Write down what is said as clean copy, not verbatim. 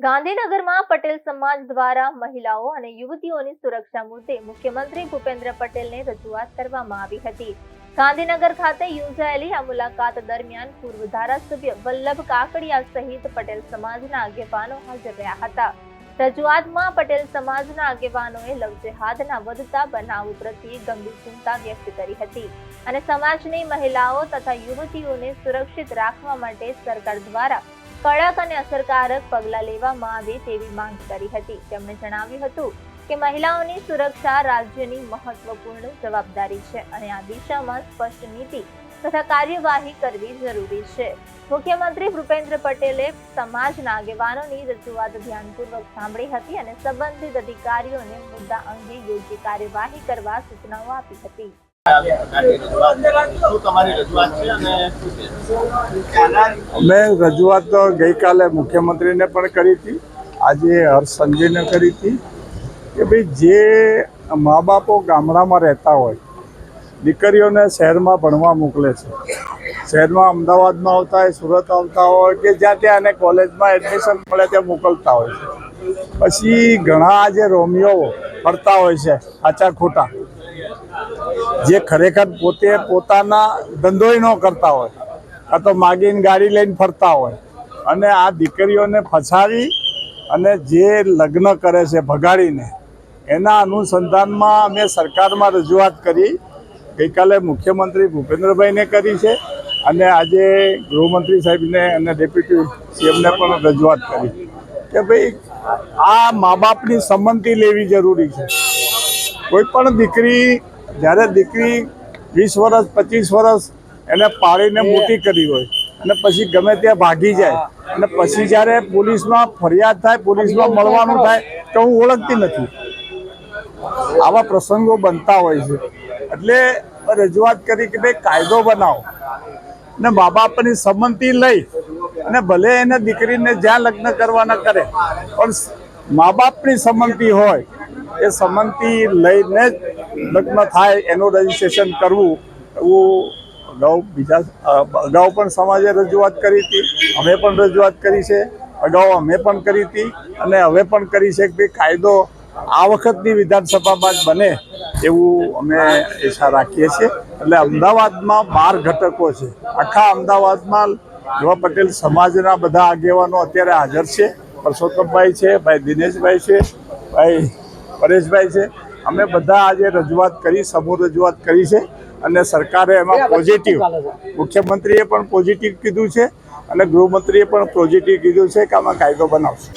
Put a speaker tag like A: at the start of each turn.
A: ગાંધીનગરમાં પટેલ સમાજ દ્વારા મહિલાઓ અને યુવતીઓની સુરક્ષા મુદ્દે મુખ્યમંત્રી ભૂપેન્દ્ર પટેલને રજૂઆત કરવામાં આવી હતી। ગાંધીનગર ખાતે યોજાયેલી આ મુલાકાત દરમિયાન પૂર્વ ધારાસભ્ય વલ્લભ કાકડિયા સહિત પટેલ સમાજના આગેવાનો હાજર રહ્યા હતા। રજૂઆતમાં પટેલ સમાજના આગેવાનોએ લવ જેહાદના વધતા બનાવો પ્રત્યે ગંભીર ચિંતા વ્યક્ત કરી હતી અને સમાજની મહિલાઓ તથા યુવતીઓને સુરક્ષિત રાખવા માટે સરકાર દ્વારા કડક અને અસરકારક પગલાં લેવામાં આવે તેવી માંગ કરી હતી। તેમણે જણાવ્યું હતું કે મહિલાઓની સુરક્ષા રાજ્યની મહત્વપૂર્ણ જવાબદારી છે અને આ દિશામાં સ્પષ્ટ નીતિ તથા કાર્યવાહી કરવી જરૂરી છે। મુખ્યમંત્રી ભૂપેન્દ્ર પટેલે સમાજના આગેવાનોની રજૂઆત ધ્યાનપૂર્વક સાંભળી હતી અને સંબંધિત અધિકારીઓને મુદ્દા અંગે યોગ્ય કાર્યવાહી કરવા સૂચનાઓ આપી હતી।
B: અમે રજૂઆત ગઈકાલે મુખ્યમંત્રીને પણ કરી હતી, આજે હર્ષ સંઘવીને કરી હતી કે ભાઈ જે મા બાપો ગામડામાં રહેતા હોય, દીકરીઓને શહેરમાં ભણવા મોકલે છે, શહેરમાં અમદાવાદમાં આવતા હોય, સુરત આવતા હોય કે જ્યાં ત્યાં એને કોલેજમાં એડમિશન મળે ત્યાં મોકલતા હોય છે। પછી ઘણા જે રોમિયો ફરતા હોય છે આચા ખોટા, જે ખરેખર પોતે પોતાના ધંધોય ન કરતા હોય, કાં તો માગીને ગાડી લઈને ફરતા હોય અને આ દીકરીઓને ફસાવી અને જે લગ્ન કરે છે ભગાડીને, એના અનુસંધાનમાં અમે સરકારમાં રજૂઆત કરી। ગઈકાલે મુખ્યમંત્રી ભૂપેન્દ્રભાઈને કરી છે અને આજે ગૃહમંત્રી સાહેબને અને ડેપ્યુટી સીએમને પણ રજૂઆત કરી કે ભાઈ આ મા બાપની સંમતિ લેવી જરૂરી છે। કોઈ પણ દીકરી, જ્યારે દીકરી 20 વર્ષ 25 વર્ષ એને પાળીને મોટી કરી હોય અને પછી ગમે ત્યાં ભાગી જાય અને પછી જ્યારે પોલીસમાં ફરિયાદ થાય, પોલીસમાં મળવાનું થાય તો હું ઓળખતી નથી, આવા પ્રસંગો બનતા હોય છે। એટલે રજૂઆત કરી કે ભાઈ કાયદો બનાવો ને મા બાપની સંમતિ લઈ અને ભલે એને દીકરીને જ્યાં લગ્ન કરવાના કરે પણ મા બાપની સંમતિ હોય, એ સંમતિ લઈને જ લગ્ન થાય એનું રજીસ્ટ્રેશન કરવું। એવું અગાઉ પણ સમાજે રજૂઆત કરી હતી, અમે પણ રજૂઆત કરી છે, અગાઉ અમે પણ કરી હતી અને હવે પણ કરી છે કે ભાઈ કાયદો આ વખતની વિધાનસભામાં જ બને એવું અમે ઈચ્છા રાખીએ છીએ। એટલે અમદાવાદમાં 12 ઘટકો છે, આખા અમદાવાદમાં યુવા પટેલ સમાજના બધા આગેવાનો અત્યારે હાજર છે। પરસોત્તમભાઈ છે, ભાઈ દિનેશભાઈ છે, ભાઈ પરેશભાઈ છે, અમે બધા આજે રજૂઆત કરી, સમૂહ રજૂઆત કરી છે અને સરકારે એમાં પોઝિટિવ, મુખ્યમંત્રીએ પણ પોઝિટિવ કીધું છે અને ગૃહમંત્રીએ પણ પોઝિટિવ કીધું છે કે આમાં કાયદો બનાવશે।